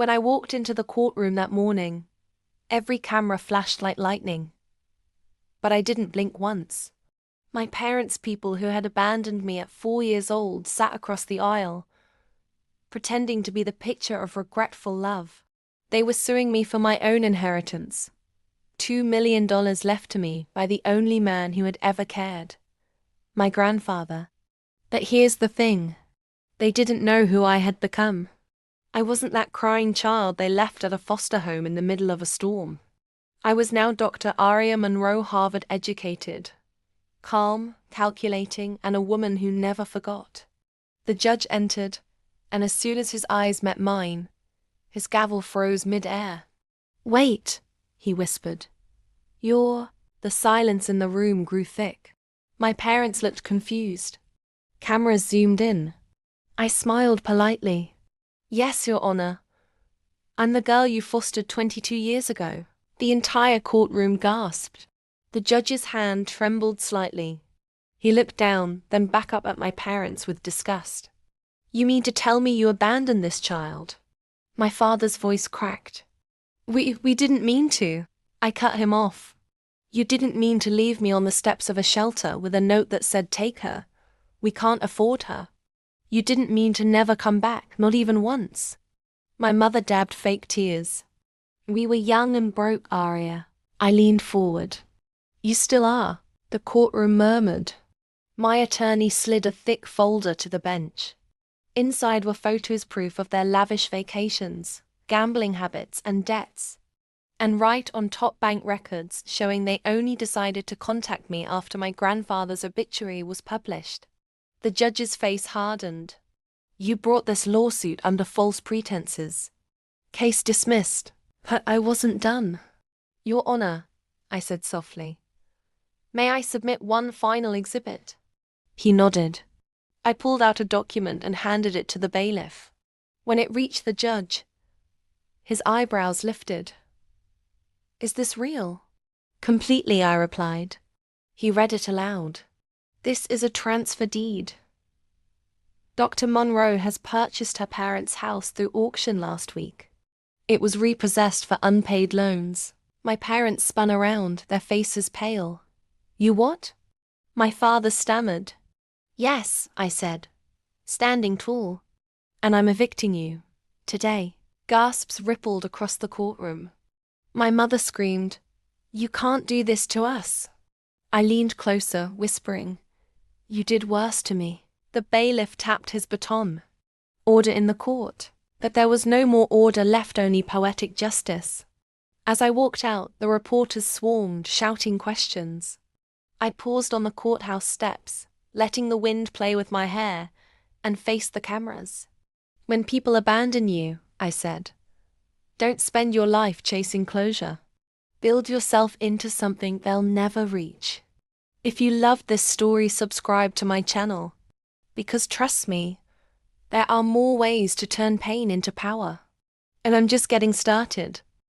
When I walked into the courtroom that morning, every camera flashed like lightning. But I didn't blink once. My parents' people who had abandoned me at 4 years old sat across the aisle, pretending to be the picture of regretful love. They were suing me for my own inheritance. $2 million left to me by the only man who had ever cared. My grandfather. But here's the thing. They didn't know who I had become. I wasn't that crying child they left at a foster home in the middle of a storm. I was now Dr. Aria Monroe, Harvard educated, calm, calculating, and a woman who never forgot. The judge entered, and as soon as his eyes met mine, his gavel froze mid-air. "Wait," he whispered. The silence in the room grew thick. My parents looked confused. Cameras zoomed in. I smiled politely. "Yes, Your Honor. I'm the girl you fostered 22 years ago." The entire courtroom gasped. The judge's hand trembled slightly. He looked down, then back up at my parents with disgust. "You mean to tell me you abandoned this child?" My father's voice cracked. We didn't mean to." I cut him off. "You didn't mean to leave me on the steps of a shelter with a note that said, 'Take her. We can't afford her.' You didn't mean to never come back, not even once." My mother dabbed fake tears. "We were young and broke, Aria." I leaned forward. "You still are," the courtroom murmured. My attorney slid a thick folder to the bench. Inside were photos proof of their lavish vacations, gambling habits, and debts. And right on top, bank records showing they only decided to contact me after my grandfather's obituary was published. The judge's face hardened. "You brought this lawsuit under false pretenses. Case dismissed." But I wasn't done. "Your Honor," I said softly, "may I submit one final exhibit?" He nodded. I pulled out a document and handed it to the bailiff. When it reached the judge, his eyebrows lifted. "Is this real?" "Completely," I replied. He read it aloud. "This is a transfer deed. Dr. Monroe has purchased her parents' house through auction last week. It was repossessed for unpaid loans." My parents spun around, their faces pale. "You what?" My father stammered. "Yes," I said, standing tall. "And I'm evicting you. Today." Gasps rippled across the courtroom. My mother screamed, "You can't do this to us." I leaned closer, whispering, "You did worse to me." The bailiff tapped his baton. "Order in the court." But there was no more order left, only poetic justice. As I walked out, the reporters swarmed, shouting questions. I paused on the courthouse steps, letting the wind play with my hair, and faced the cameras. "When people abandon you," I said, "don't spend your life chasing closure. Build yourself into something they'll never reach." If you loved this story, subscribe to my channel. Because trust me, there are more ways to turn pain into power. And I'm just getting started.